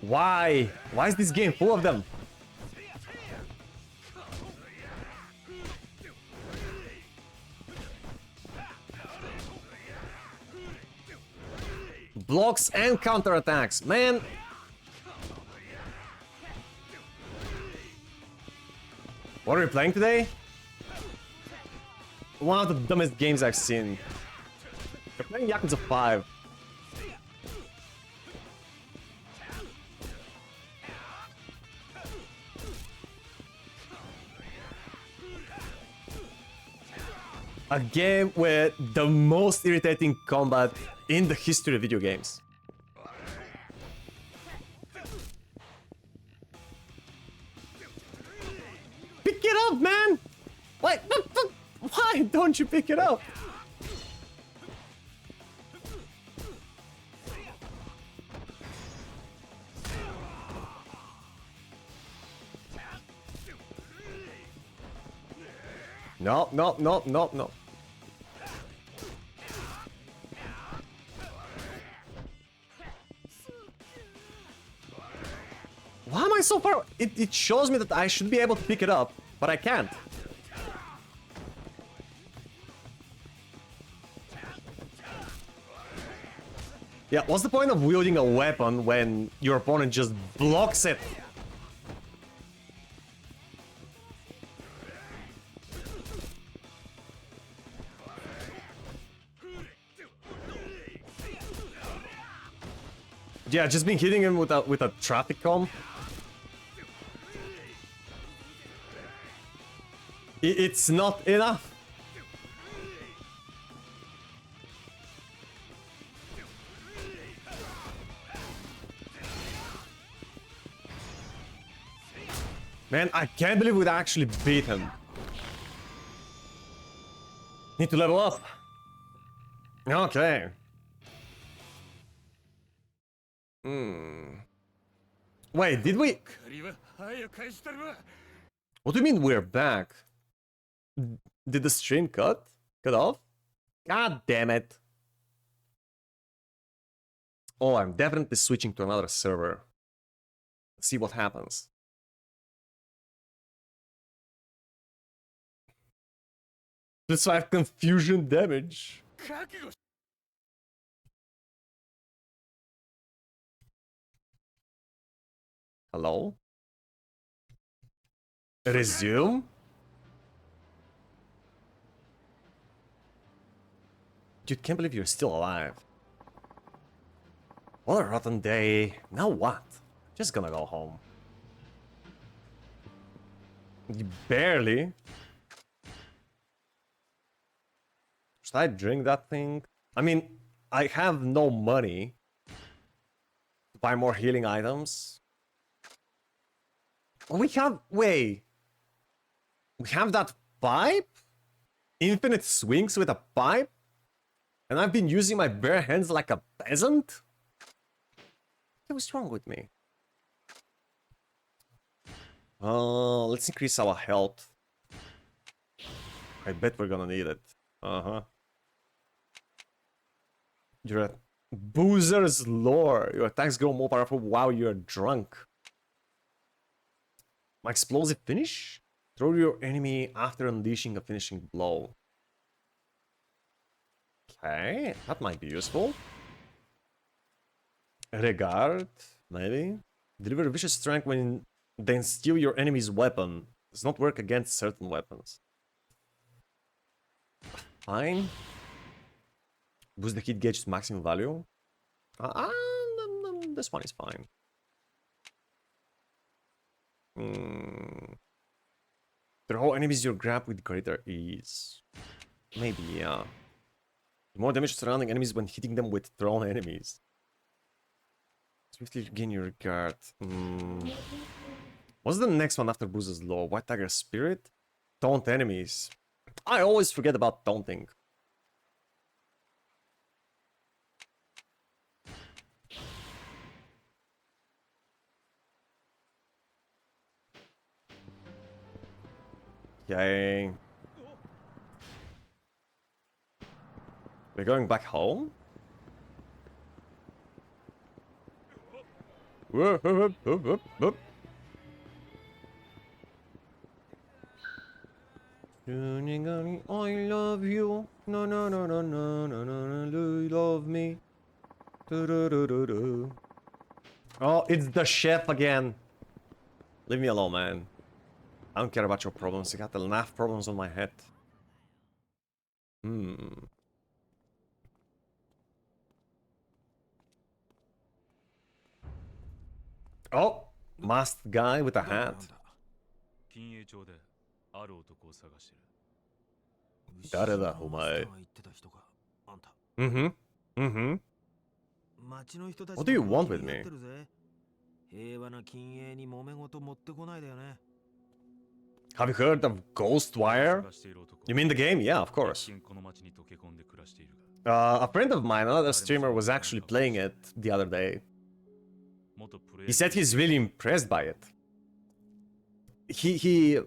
Why? Why is this game full of them? Blocks and counterattacks, man! What are we playing today? One of the dumbest games I've seen. We're playing Yakuza 5. A game with the most irritating combat in the history of video games. Pick it up, man! Why don't you pick it up? No. Why am I so far? It shows me that I should be able to pick it up, but I can't. Yeah, what's the point of wielding a weapon when your opponent just blocks it? Yeah, just been hitting him with a traffic cone. It's not enough. Man, I can't believe we'd actually beat him. Need to level up. Okay. Wait, did we? What do you mean we're back? Did the stream cut off? God damn it. Oh, I'm definitely switching to another server. Let's see what happens. +5 confusion damage. Hello? Resume? Dude, can't believe you're still alive. What a rotten day. Now what? Just gonna go home. Barely. Should I drink that thing? I mean, I have no money to buy more healing items. We have... Wait. We have that pipe? Infinite swings with a pipe? And I've been using my bare hands like a peasant? What's wrong with me? Let's increase our health. I bet we're gonna need it. Uh-huh. You're a boozer's lore. Your attacks grow more powerful while you're drunk. My explosive finish? Throw your enemy after unleashing a finishing blow. Okay, that might be useful. Regard, maybe. Deliver vicious strength when then steal your enemy's weapon. Does not work against certain weapons. Fine. Boost the hit gauge to maximum value. This one is fine. Throw enemies you grab with greater ease. Maybe, yeah. More damage to surrounding enemies when hitting them with thrown enemies. Swiftly gain your regard. What's the next one after Boozer's Law? White Tiger Spirit? Taunt enemies. I always forget about taunting. Yay. We're going back home? I love you. No, no, no, no, no, no, no, no. Do you love me? Do. Oh, it's the chef again. Leave me alone, man. I don't care about your problems. I got enough problems on my head. Oh, masked guy with a hat. Mm-hmm. What do you want with me? Have you heard of Ghostwire? You mean the game? Yeah, of course. A friend of mine, another streamer, was actually playing it the other day. He said he's really impressed by it. He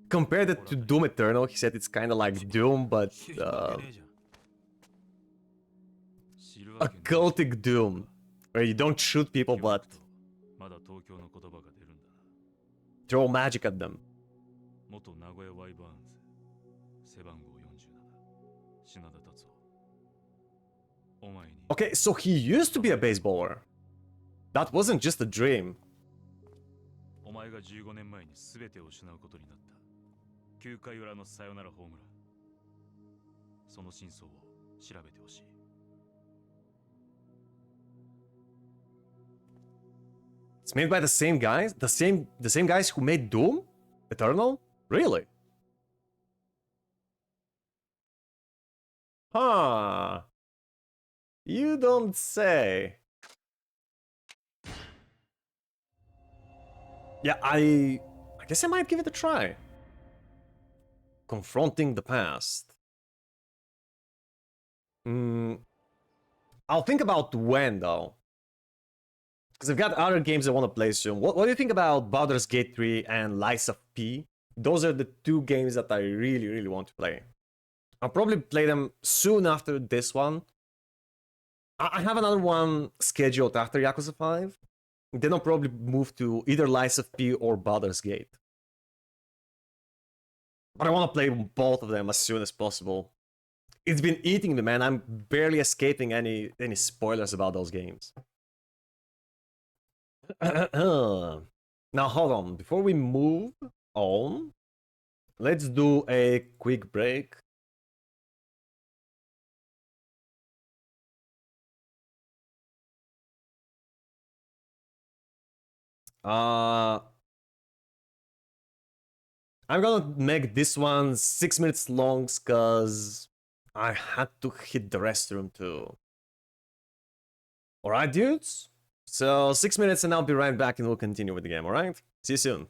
compared it to Doom Eternal. He said it's kind of like Doom, but a cultic Doom, where you don't shoot people but throw magic at them. Okay, so he used to be a baseballer. That wasn't just a dream. It's made by the same guys? The same guys who made Doom Eternal? Really? Huh. You don't say. Yeah, I guess I might give it a try. Confronting the past. I'll think about when, though. Because I've got other games I want to play soon. What do you think about Baldur's Gate 3 and Lies of P? Those are the two games that I really, really want to play. I'll probably play them soon after this one. I have another one scheduled after Yakuza 5. Then I'll probably move to either Lies of P or Baldur's Gate. But I want to play both of them as soon as possible. It's been eating me, man. I'm barely escaping any spoilers about those games. Now, hold on. Before we move on, let's do a quick break. I'm gonna make this one 6 minutes long because I had to hit the restroom too. Alright, dudes? So 6 minutes and I'll be right back and we'll continue with the game, alright? See you soon.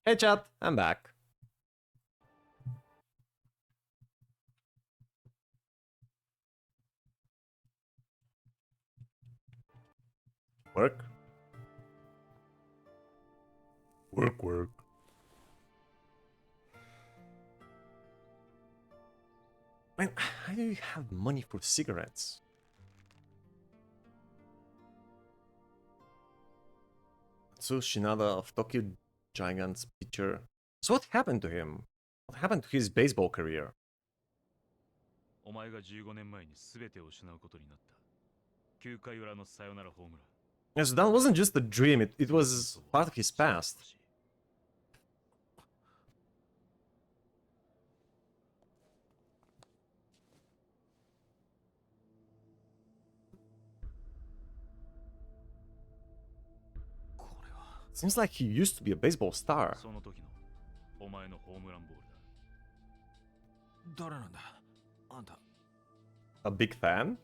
Hey chat, I'm back. Work. Work. Man, how do you have money for cigarettes? So Shinada of Tokyo Giants pitcher. So what happened to him? What happened to his baseball career? お前が15年前に全てを失うことになった。9回裏のサヨナラホームラン。Yes, that wasn't just a dream, it was part of his past. Seems like he used to be a baseball star. その時のお前のホームランボールだ。誰なんだあんた。A big fan?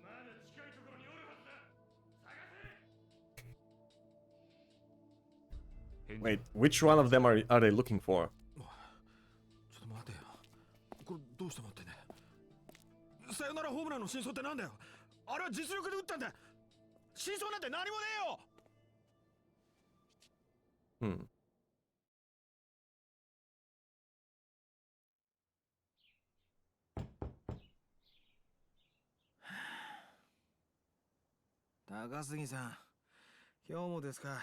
Wait, which one of them are they looking for? ちょっと待てよ。これどうして待ってね。サヨナラホームランの真相ってなんだよ。あれは実力で打ったんだ。真相なんて何もねえよ。高杉さん、今日もですか。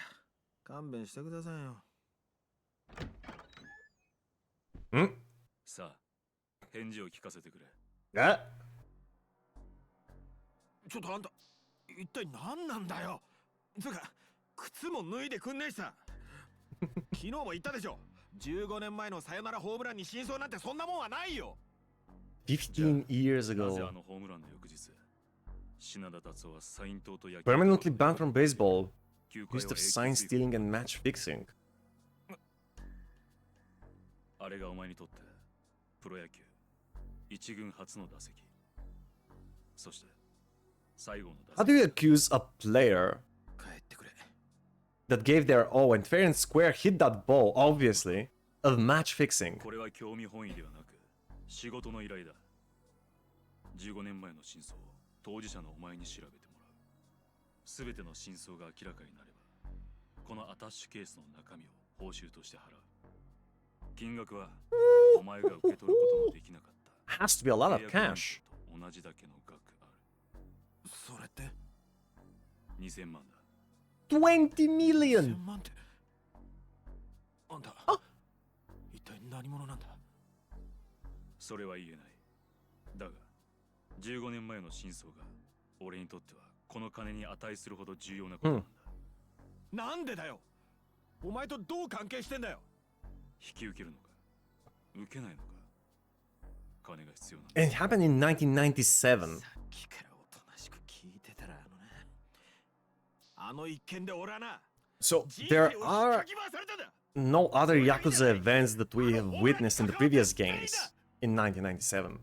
勘弁してくださいよ。さあ、返事を聞かせてくれ。ちょっとあんた、一体何なんだよ。つうか、靴も脱いでくんねえしさ。昨日も言ったでしょ。15年前のサヨナラホームランに真相なんてそんなもんはないよ。15 years なぜ ago. あのホームランの翌日、品田達夫はサイン党と野球 Permanently banned from baseball. 9回 Used を of sign stealing and match fixing. あれがお前にとってプロ野球一軍初の打席。そして最後の打 How 席。 do you accuse a player 帰ってくれ。 that gave their all and fair and square hit that ball, obviously, of match fixing? これは興味本位ではなく仕事の依頼だ。15年前の真相を当事者のお前に調べてもらう。すべての真相が明らかになればこのアタッシュケースの中身を報酬として払う。金額はお前が受け取ることもできなかった。 Has to be a lot of cash. 同じだけの額ある。それって2000万だ。20 1000 million! 万って。あんた、一体何者なんだ。それは言えない。だが15年前の真相が俺にとってはこの金に値するほど重要なことなんだ。なんでだよ。お前とどう関係してんだよ。引き受けるのか受けないのか。金が必要なんだ。 It happened in 1997. さっきからおとなしく聞いてたらあの一件で俺はな。 So there are no other Yakuza events that we have witnessed in the previous games in 1997.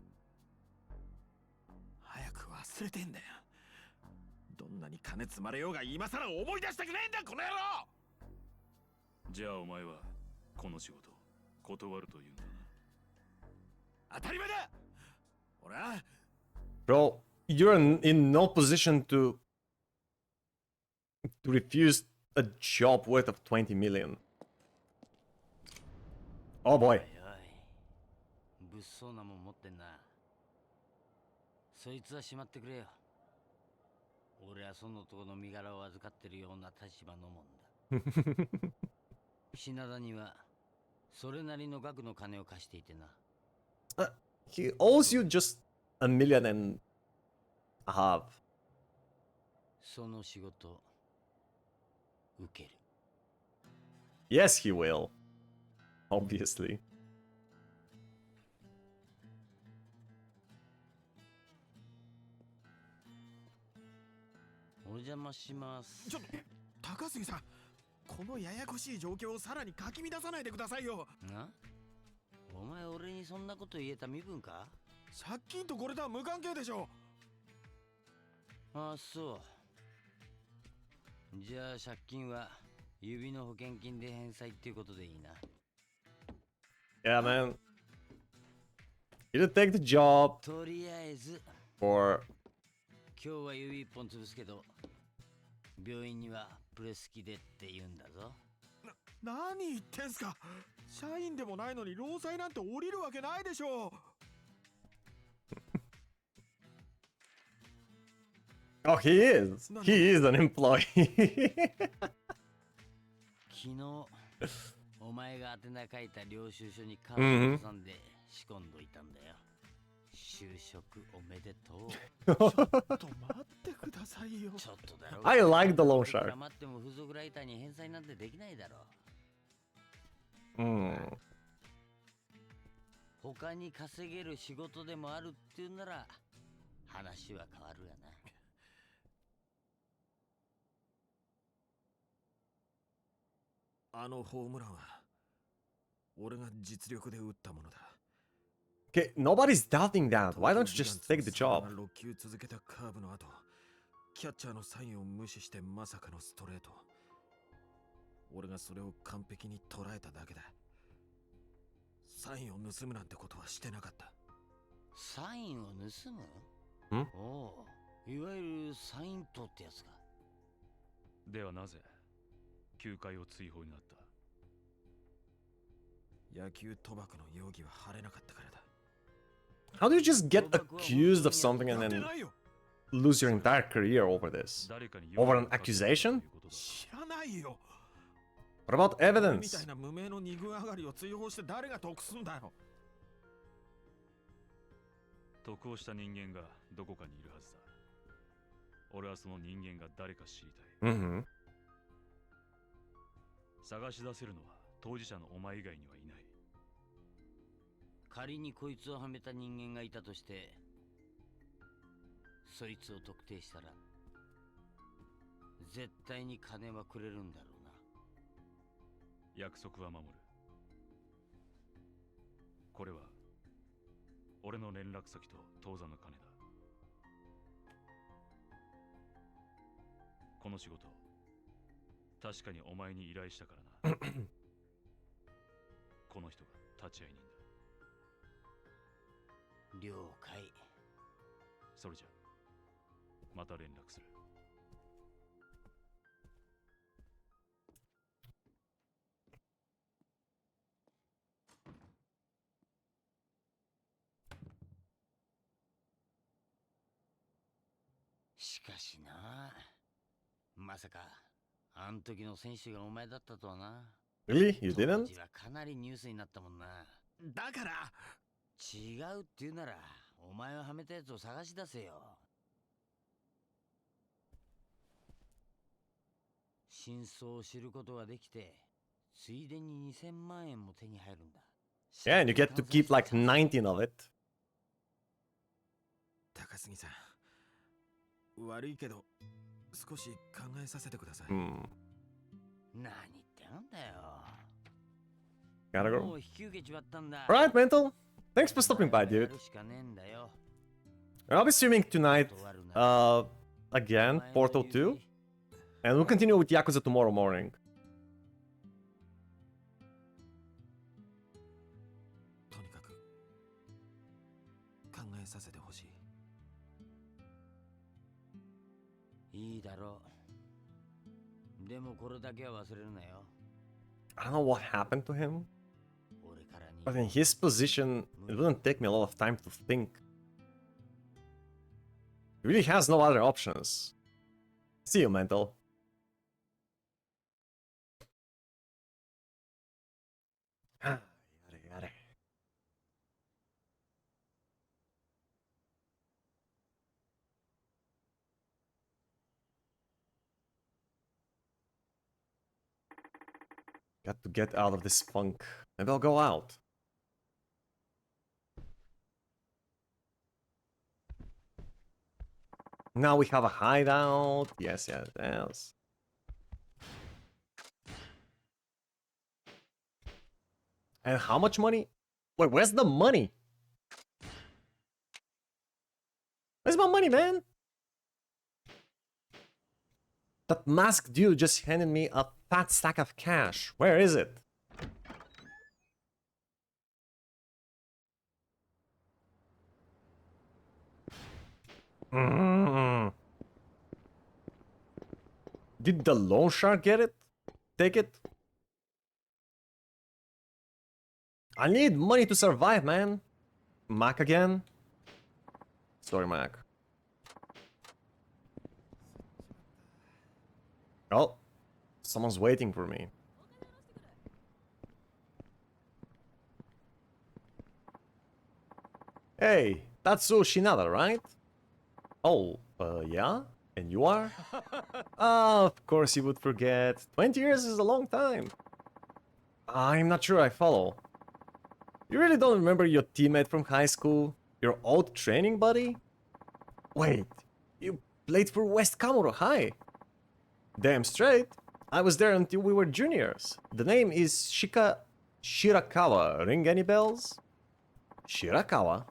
早く忘れてんだよ。どんなに金積まれようが今さら思い出したくないんだこの野郎。じゃあお前はこの仕事断るというんだな。当たり前だ。俺は Bro, you're in no position to refuse a job worth of 20 million. Oh boy. 物騒なもん持ってんな。そいつはしまってくれよ。俺はその男の身柄を預かってるような立場のもんだ。品田にはそれなりの額の金を貸していてな。He owes you just a million and a half. その仕事受ける。 Yes, he will. Obviously. お邪魔します。ちょっと高杉さん、このややこしい状況をさらにかき乱さないでくださいよ。な？お前俺にそんなこと言えた身分か？借金とこれとは無関係でしょ。ああそう。じゃあ借金は指の保険金で返済っていうことでいいな。Yeah, man. You did take the job とりあえず for... 今日は指一本潰すけど病院にはプレス機でって言うんだぞ。何言ってんすか。社員でもないのに労災なんて降りるわけないでしょう。Oh, he is. He is an employee. 昨日お前が宛名書いた領収書にカード挟んで仕込んどいたんだよ。就職おめでとう。ちょっと待ってくださいよ。ちょっとだろう。 I like the loan いくら shark. 待っても付属ライターに返済なんてできないだろう。Hmm. 他に稼げる仕事でもあるっていうなら話は変わるがな。あのホームランは俺が実力で打ったものだ。 Okay, nobody's doubting that. Why don't you just take the job? 6球続けたカーブの後、キャッチャーのサインを無視してまさかのストレート。俺がそれを完璧に捉えただけだ。サインを盗むなんてことはしてなかった。サインを盗む？ん？おう、いわゆるサイン盗ってやつか。ではなぜ球界を追放になった？野球賭博の容疑は晴れなかったからだ。 How do you just get accused of something and やって then ないよ。 lose your entire career over this? 誰かに Over an accusation? 知らないよ。 What about みた evidence? いな無名の二軍上がりを追放して誰が得すんだよ。得をした人間がどこかにいるはずだ。俺はその人間が誰か知りたい。 Mm-hmm. 探し出せるのは当事者のお前以外にはいない。仮にこいつをはめた人間がいたとして、そいつを特定したら絶対に金はくれるんだろうな。約束は守る。これは俺の連絡先と当座の金だ。この仕事確かにお前に依頼したからな。この人が立ち会い人だ。了解。それじゃまた連絡する。しかしな、まさかあん時の選手がお前だったとはな。 Really? You 当 didn't? 時はかなりニュースになったもんな。だから違うって言うならお前をはめたやつを探し出せよ。真相を知ることができて、ついでに2000万円も手に入るんだ。 Yeah, and you get to keep like 19 of it. 高杉さん、悪いけど少し考えさせてください。 Hmm. 何言ってんだよ。 Gotta も go. う引き受けちまったんだ。 Alright, Mental. Thanks for stopping by, や dude. るしかねえんだよ。 I'll be streaming tonight, 断るな。 again, お前の Portal 2. 指 And we'll continue with Yakuza tomorrow morning. とにかく考えさせてほしい。いいだろう。でもこれだけは忘れるなよ。 I don't know what happened to him, 俺からに。 but in his position, it wouldn't take me a lot of time to think. He really has no other options. See you, Mental. Yare, yare. Got to get out of this funk. Maybe I'll go out. Now we have a hideout. Yes, yes, yes. And how much money? Wait, where's the money? Where's my money, man? That masked dude just handed me a fat stack of cash. Where is it? Mm. Did the loan shark get it? Take it? I need money to survive, man. Mac again? Sorry, Mac. Oh, someone's waiting for me. Hey, that's Shinada, right? Oh, yeah? And you are? Ah, of course you would forget. 20 years is a long time. I'm not sure I follow. You really don't remember your teammate from high school? Your old training buddy? Wait, you played for West Kamuro High? Damn straight. I was there until we were juniors. The name is Shirakawa. Ring any bells? Shirakawa?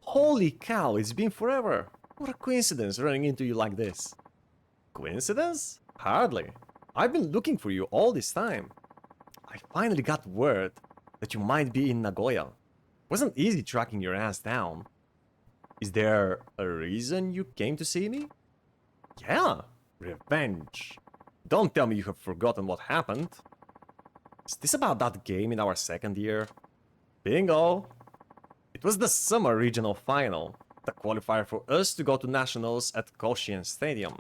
Holy cow, it's been forever. What a coincidence running into you like this. Coincidence? Hardly. I've been looking for you all this time. I finally got word that you might be in Nagoya. Wasn't easy tracking your ass down. Is there a reason you came to see me? Yeah, revenge. Don't tell me you have forgotten what happened. Is this about that game in our second year? Bingo! It was the summer regional final, the qualifier for us to go to nationals at Koshien Stadium.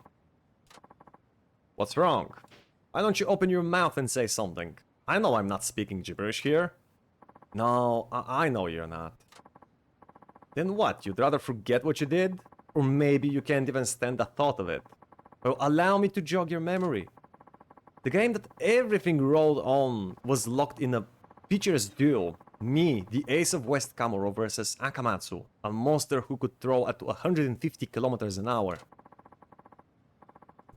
What's wrong? Why don't you open your mouth and say something? I know I'm not speaking gibberish here. No, I know you're not. Then what, you'd rather forget what you did? Or maybe you can't even stand the thought of it. Well, allow me to jog your memory. The game that everything rolled on was locked in a featureless duel. Me, the ace of West Kamuro versus Akamatsu, a monster who could throw at 150 kilometers an hour. It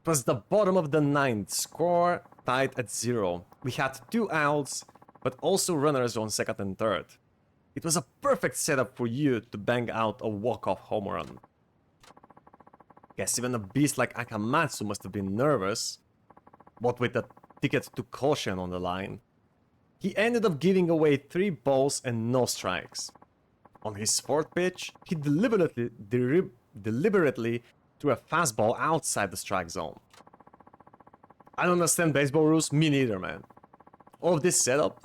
was the bottom of the ninth, score tied at 0. We had 2 outs, but also runners on second and third. It was a perfect setup for you to bang out a walk-off home run. Guess even a beast like Akamatsu must have been nervous, what with the ticket to Koshien on the line. He ended up giving away 3 balls and no strikes. On his fourth pitch, he deliberately threw a fastball outside the strike zone. I don't understand baseball rules, me neither, man. All of this setup,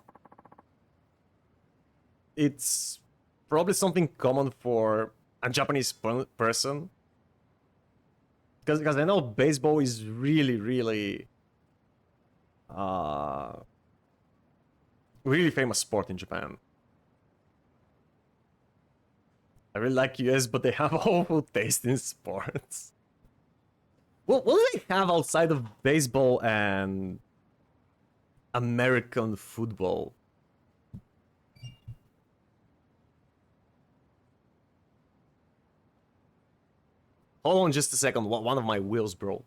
it's probably something common for a Japanese person. Because I know baseball is really really famous sport in Japan. I really like US, but they have awful taste in sports. What do they have outside of baseball and American football? Hold on just a second, one of my wheels broke.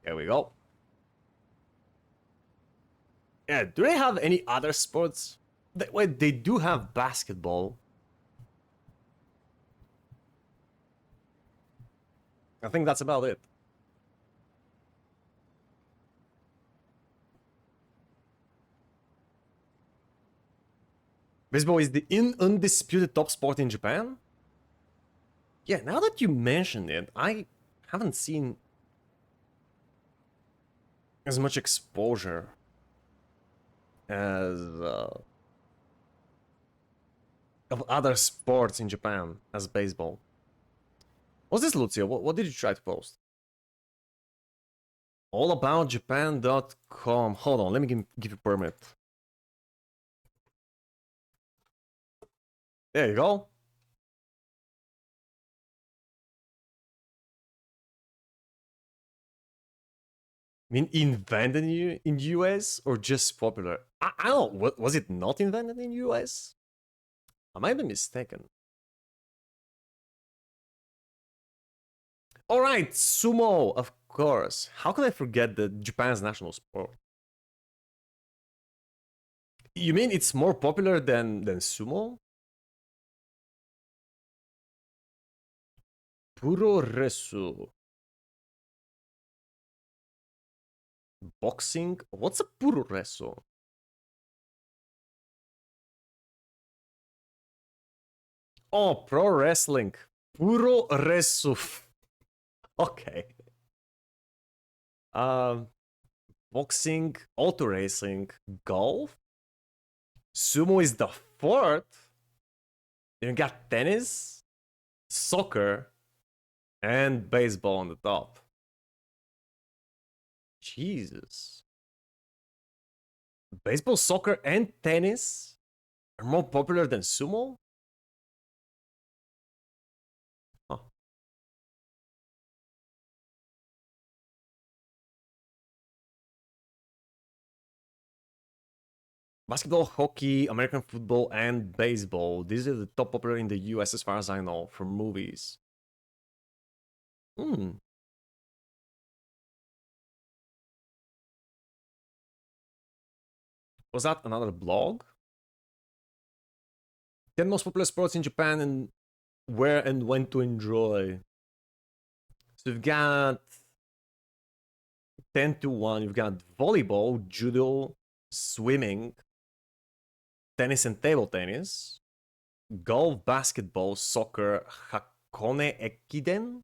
There we go. Yeah, do they have any other sports? Wait, they do have basketball. I think that's about it. Baseball is the undisputed top sport in Japan? Yeah, now that you mention it, I haven't seen as much exposure as of other sports in Japan as baseball. What's this, Lucio? What did you try to post? Allaboutjapan.com. Hold on, let me give you permit. There you go. I mean, invented in US or just popular? I don't know. Was it not invented in US? I might be mistaken. All right, sumo, of course. How could I forget the Japan's national sport? You mean it's more popular than sumo? Puroresu. Boxing? What's a puroresu? Oh, pro wrestling. Puroresu. Okay. Boxing, auto racing, golf. Sumo is the fourth. You got tennis, soccer, and baseball on the top. Jesus. Baseball, soccer, and tennis are more popular than sumo? Huh. Basketball, hockey, American football, and baseball. These are the top popular in the US as far as I know for movies. Hmm. Was that another blog? 10 most popular sports in Japan and where and when to enjoy. So we've got 10 to 1. You've got volleyball, judo, swimming, tennis and table tennis, golf, basketball, soccer, Hakone Ekiden.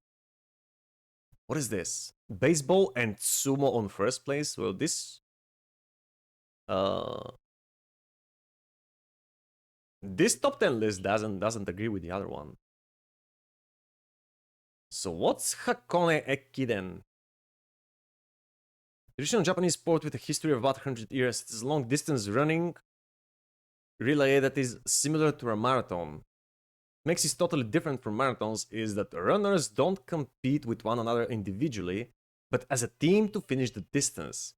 What is this? Baseball and sumo on first place. Well, this this top 10 list doesn't agree with the other one. So what's Hakone Ekiden? Traditional Japanese sport with a history of about 100 years. It is a long distance running relay that is similar to a marathon. Makes it totally different from marathons is that runners don't compete with one another individually, but as a team to finish the distance.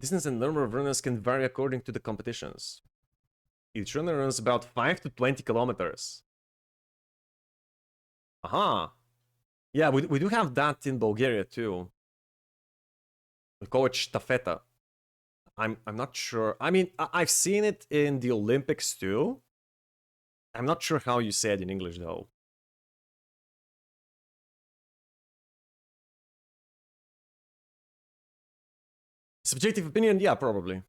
Distance and number of runners can vary according to the competitions. Each runner runs about 5 to 20 kilometers. Aha! Yeah, we do have that in Bulgaria too. We call it shtafeta. I'm not sure. I mean, I've seen it in the Olympics too. I'm not sure how you say it in English though. Subjective opinion? Yeah, probably.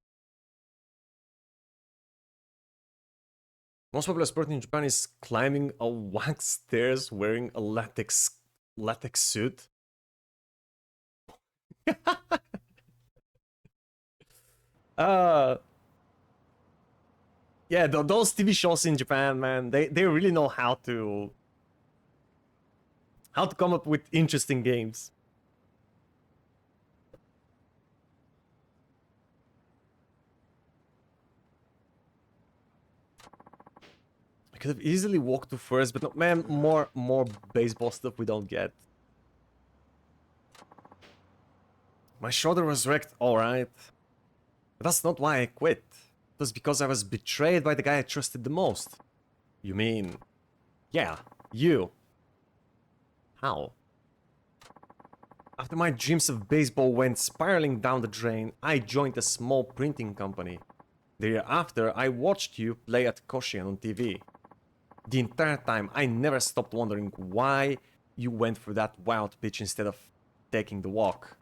Most popular sport in Japan is climbing a wax stairs wearing a latex suit. Yeah, those TV shows in Japan, man, they really know how to come up with interesting games. I could have easily walked to first, but no, man, more baseball stuff we don't get. My shoulder was wrecked, alright. But that's not why I quit. It was because I was betrayed by the guy I trusted the most. You mean... Yeah, you. How? After my dreams of baseball went spiraling down the drain, I joined a small printing company. The year after, I watched you play at Koshien on TV. The entire time, I never stopped wondering why you went for that wild pitch instead of taking the walk.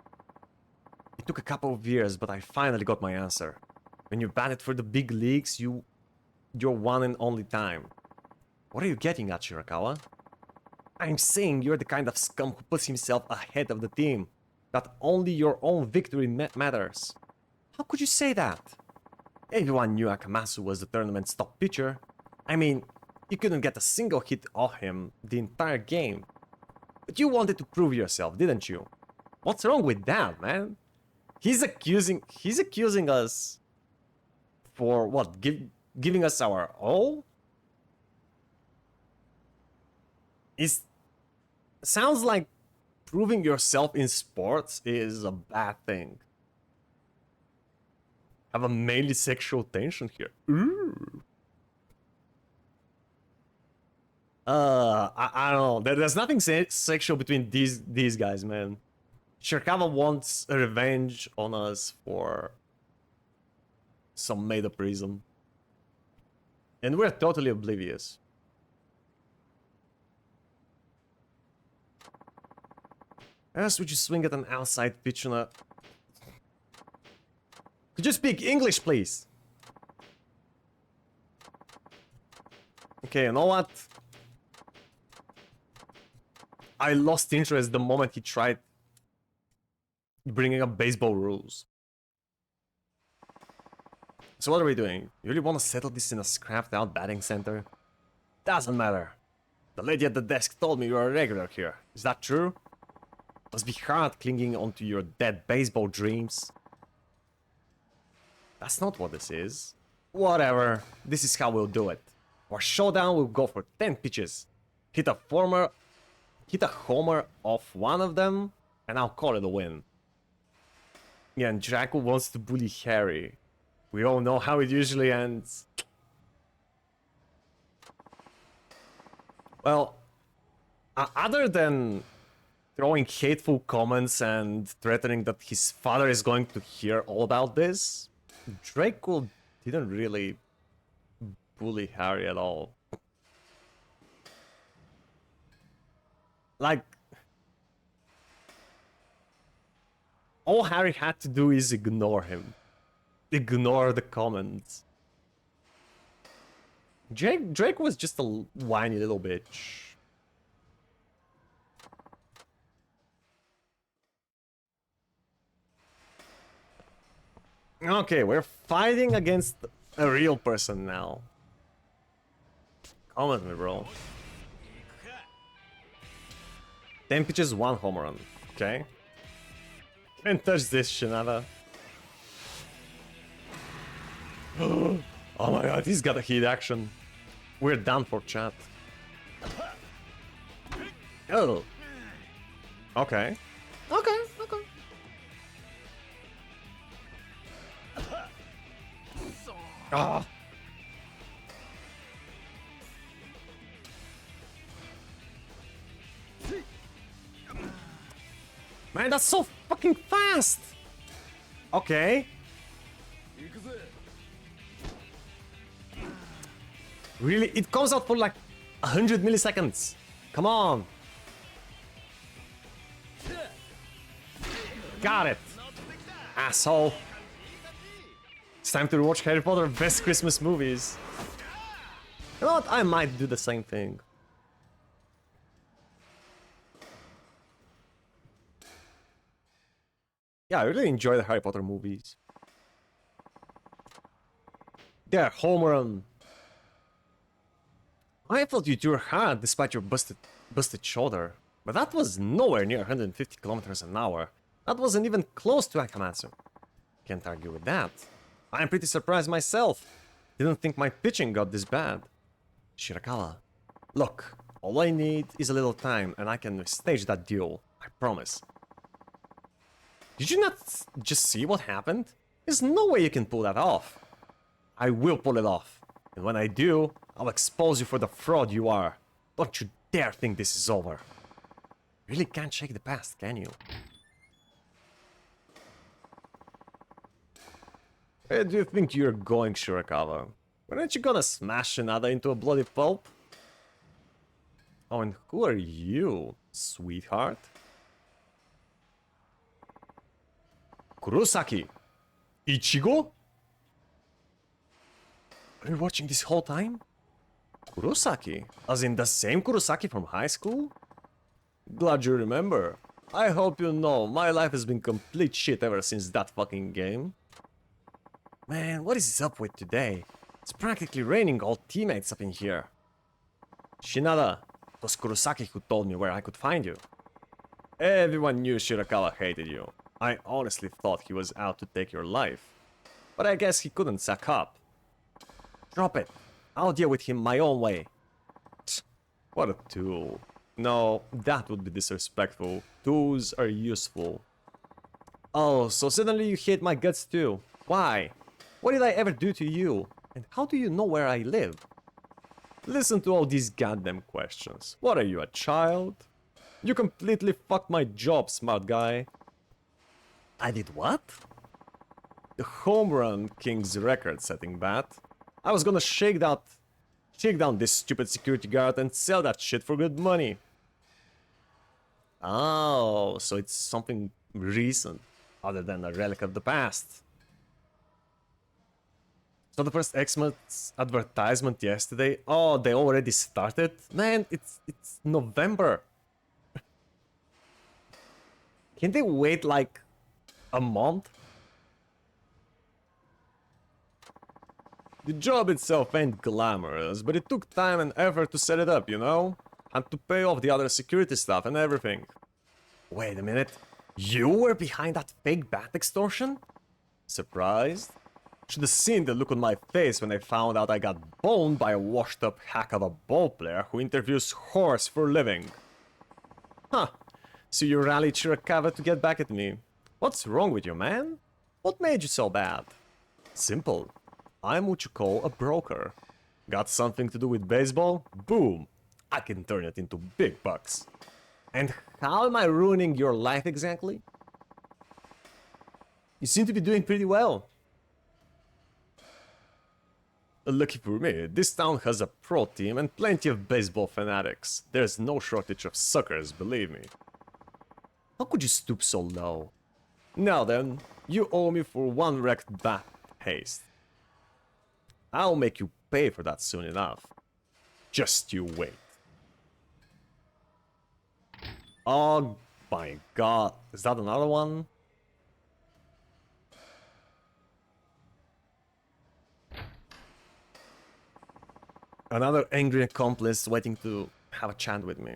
It took a couple of years, but I finally got my answer. When you batted for the big leagues, your one and only time. What are you getting at, Shirakawa? I'm saying you're the kind of scum who puts himself ahead of the team. That only your own victory matters. How could you say that? Everyone knew Akamatsu was the tournament's top pitcher. I mean, you couldn't get a single hit off him the entire game. But you wanted to prove yourself, didn't you? What's wrong with that, man? He's accusing us for what? Giving us our all? Sounds like proving yourself in sports is a bad thing. Have a mainly sexual tension here. Ooh. I don't know. There's nothing sexual between these guys, man. Shirakawa wants revenge on us for some made-up reason. And we're totally oblivious. else would you swing at an outside pitch on a... Could you speak English, please? Okay, you know what? I lost interest the moment he tried bringing up baseball rules. So what are we doing? You really want to settle this in a scrapped out batting center? Doesn't matter. The lady at the desk told me you're a regular here. Is that true? Must be hard clinging onto your dead baseball dreams. That's not what this is. Whatever. This is how we'll do it. Our showdown will go for 10 pitches. Hit a homer off one of them, and I'll call it a win. Yeah, and Draco wants to bully Harry. We all know how it usually ends. Well, other than throwing hateful comments and threatening that his father is going to hear all about this, Draco didn't really bully Harry at all. Like, all Harry had to do is ignore him. Ignore the comments. Drake was just a whiny little bitch. Okay, we're fighting against a real person now. Come with me, bro. 10 pitches, 1 home run. Okay. Can't touch this, Shinada. Oh my god, he's got a heat action. We're done for chat. Oh. Okay. Okay. Ah. Man, that's so fucking fast! Okay. Really? It comes out for like 100 milliseconds. Come on. Got it. Asshole. It's time to watch Harry Potter best Christmas movies. You know what? I might do the same thing. Yeah, I really enjoy the Harry Potter movies. There, home run. I thought you threw hard despite your busted shoulder, but that was nowhere near 150 kilometers an hour. That wasn't even close to Akamatsu. Can't argue with that. I'm pretty surprised myself. Didn't think my pitching got this bad. Shirakawa, look, all I need is a little time and I can stage that duel. I promise. Did you not just see what happened? There's no way you can pull that off. I will pull it off. And when I do, I'll expose you for the fraud you are. Don't you dare think this is over. Really can't shake the past, can you? Where do you think you're going, Shirakawa? Weren't you gonna smash another into a bloody pulp? Oh, and who are you, sweetheart? Kurosaki! Ichigo? Are you watching this whole time? Kurosaki? As in the same Kurosaki from high school? Glad you remember. I hope you know, my life has been complete shit ever since that fucking game. Man, what is up with today? It's practically raining old teammates up in here. Shinada, it was Kurosaki who told me where I could find you. Everyone knew Shirakawa hated you. I honestly thought he was out to take your life. But I guess he couldn't suck up. Drop it. I'll deal with him my own way. What a tool. No, that would be disrespectful. Tools are useful. Oh, so suddenly you hate my guts too. Why? What did I ever do to you? And how do you know where I live? Listen to all these goddamn questions. What are you, a child? You completely fucked my job, smart guy. I did what? The home run king's record-setting bat. I was gonna shake down this stupid security guard and sell that shit for good money. Oh, so it's something recent, other than a relic of the past. So the first Xmas advertisement yesterday. Oh, they already started? Man, it's November. Can they wait like a month? The job itself ain't glamorous, but it took time and effort to set it up, you know? Had to pay off the other security stuff and everything. Wait a minute. You were behind that fake bat extortion? Surprised? Should have seen the look on my face when I found out I got boned by a washed-up hack of a ballplayer who interviews whores for a living. Huh. So you rallied Shirakawa to get back at me. What's wrong with you, man? What made you so bad? Simple. I'm what you call a broker. Got something to do with baseball? Boom! I can turn it into big bucks. And how am I ruining your life exactly? You seem to be doing pretty well. Lucky for me, this town has a pro team and plenty of baseball fanatics. There's no shortage of suckers, believe me. How could you stoop so low? Now then, you owe me for one wrecked bat haste. I'll make you pay for that soon enough. Just you wait. Oh my god, is that another one? Another angry accomplice waiting to have a chat with me.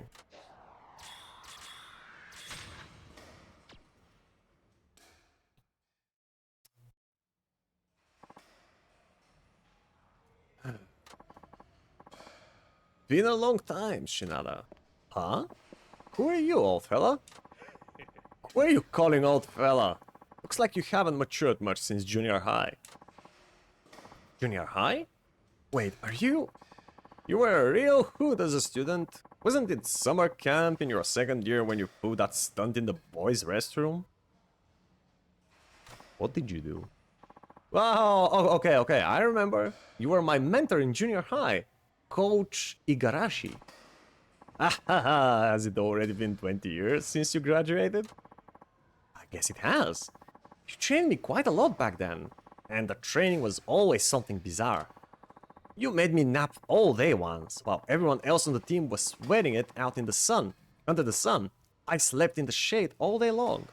Been a long time, Shinada. Huh? Who are you, old fella? Who are you calling old fella? Looks like you haven't matured much since junior high. Junior high? Wait, are you... You were a real hoot as a student. Wasn't it summer camp in your second year when you pulled that stunt in the boys' restroom? What did you do? Wow, oh, okay, I remember. You were my mentor in junior high. Coach Igarashi. Has it already been 20 years since you graduated? I guess it has. You trained me quite a lot back then, and the training was always something bizarre. You made me nap all day once, while everyone else on the team was sweating it out in the sun. Under the sun, I slept in the shade all day long.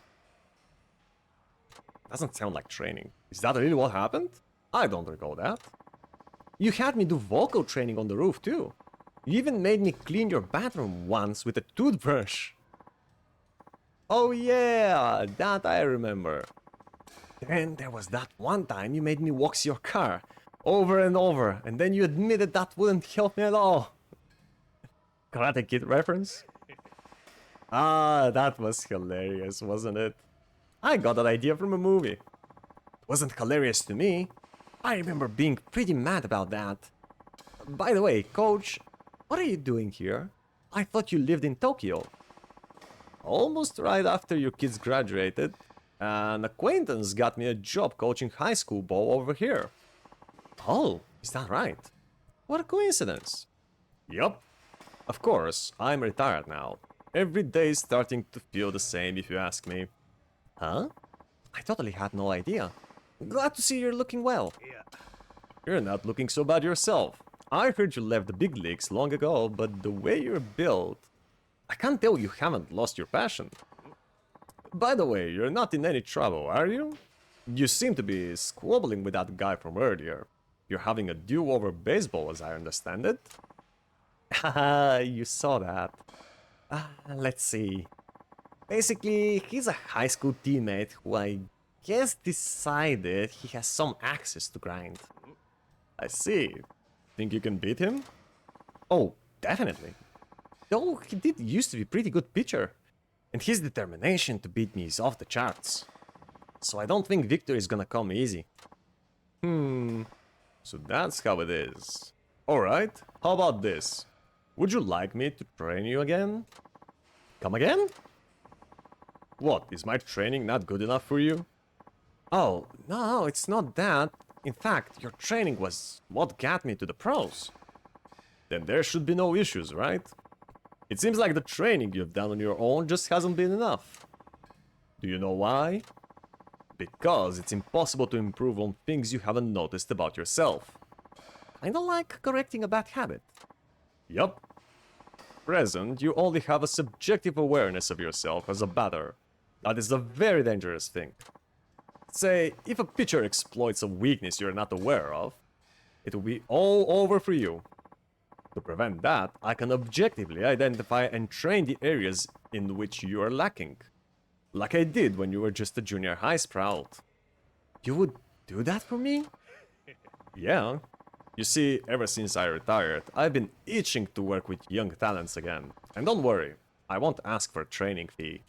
Doesn't sound like training. Is that really what happened? I don't recall that. You had me do vocal training on the roof too. You even made me clean your bathroom once with a toothbrush. Oh yeah, that I remember. Then there was that one time you made me wax your car. Over and over, and then you admitted that wouldn't help me at all. Karate Kid reference? Ah, that was hilarious, wasn't it? I got that idea from a movie. It wasn't hilarious to me. I remember being pretty mad about that. By the way, coach, what are you doing here? I thought you lived in Tokyo. Almost right after your kids graduated, an acquaintance got me a job coaching high school ball over here. Oh, is that right? What a coincidence. Yup. Of course, I'm retired now. Every day is starting to feel the same if you ask me. Huh? I totally had no idea. Glad to see you're looking well. You're not looking so bad yourself. I heard you left the big leagues long ago, but the way you're built... I can't tell you haven't lost your passion. By the way, you're not in any trouble, are you? You seem to be squabbling with that guy from earlier. You're having a duel over baseball, as I understand it. Haha, you saw that. Let's see. Basically, he's a high school teammate who I guess decided he has some access to grind. I see. Think you can beat him? Oh, definitely. Though he did used to be a pretty good pitcher. And his determination to beat me is off the charts. So I don't think victory is gonna come easy. So that's how it is. Alright, how about this? Would you like me to train you again? Come again? What, is my training not good enough for you? Oh, no, it's not that. In fact, your training was what got me to the pros. Then there should be no issues, right? It seems like the training you've done on your own just hasn't been enough. Do you know why? Because it's impossible to improve on things you haven't noticed about yourself. Kinda like correcting a bad habit. Yup. Present, you only have a subjective awareness of yourself as a batter. That is a very dangerous thing. Say, if a pitcher exploits a weakness you're not aware of, it will be all over for you. To prevent that, I can objectively identify and train the areas in which you are lacking. Like I did when you were just a junior high sprout. You would do that for me? Yeah. You see, ever since I retired, I've been itching to work with young talents again. And don't worry, I won't ask for a training fee.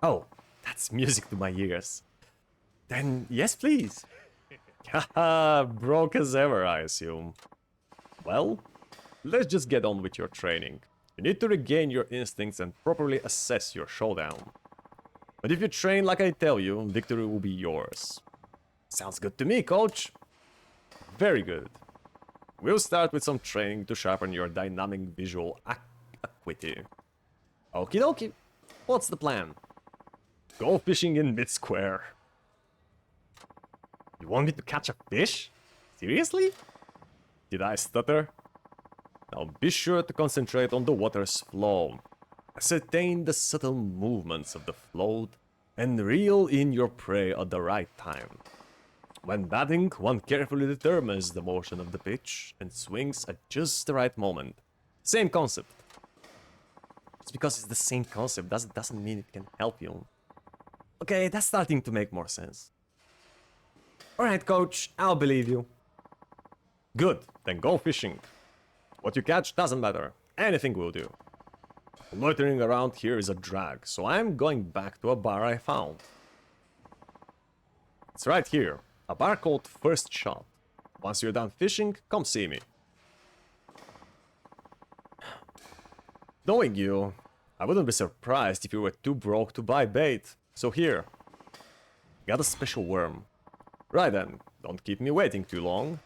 Oh, that's music to my ears. Then yes, please. Haha, broke as ever, I assume. Well, let's just get on with your training. You need to regain your instincts and properly assess your showdown. But if you train like I tell you, victory will be yours. Sounds good to me, coach. Very good. We'll start with some training to sharpen your dynamic visual acuity. Okie dokie. What's the plan? Go fishing in mid-square. You want me to catch a fish? Seriously? Did I stutter? Now be sure to concentrate on the water's flow. Ascertain the subtle movements of the float and reel in your prey at the right time. When batting, one carefully determines the motion of the pitch and swings at just the right moment. Same concept. Just because it's the same concept doesn't mean it can help you. Okay, that's starting to make more sense. Alright, coach, I'll believe you. Good, then go fishing. What you catch doesn't matter. Anything will do. Loitering around here is a drag, so I'm going back to a bar I found. It's right here. A bar called First Shot. Once you're done fishing, come see me. Knowing you, I wouldn't be surprised if you were too broke to buy bait. So here. Got a special worm. Right then, don't keep me waiting too long.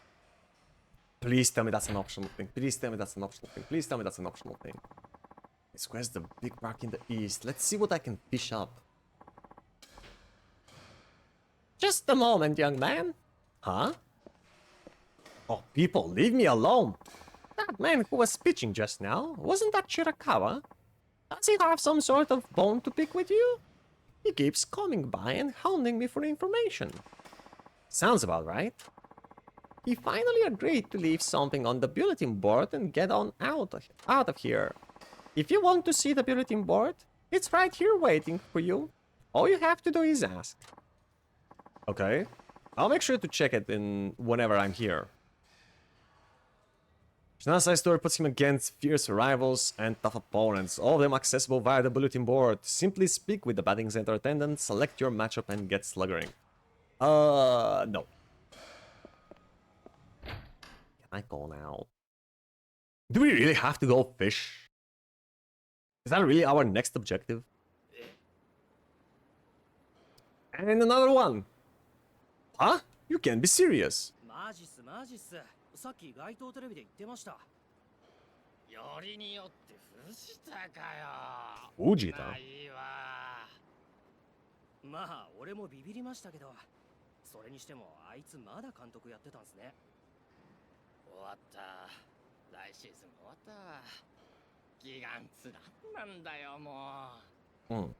Please tell me that's an optional thing. Please tell me that's an optional thing. Please tell me that's an optional thing. Squares the big rock in the east. Let's see what I can fish up. Just a moment, young man. Huh? Oh, people, leave me alone. That man who was pitching just now, wasn't that Shirakawa? Does he have some sort of bone to pick with you? He keeps coming by and hounding me for information. Sounds about right. He finally agreed to leave something on the bulletin board and get on out of here. If you want to see the bulletin board, it's right here waiting for you. All you have to do is ask. Okay. I'll make sure to check it in whenever I'm here. Shinasai Store puts him against fierce rivals and tough opponents, all of them accessible via the bulletin board. Simply speak with the batting center attendant, select your matchup and get sluggering. No. Can I go now? Do we really have to go fish? Is that really our next objective? And another one. Huh? You can't be serious. マジっすマジっす。さっき街頭テレビで言ってました。よりによって藤田かよ。藤田？まあいいわ。まあ俺もビビりましたけど、それにしてもあいつまだ監督やってたんすね。終わった。来シーズン終わった。ギガンツなんなんだよもう。うん。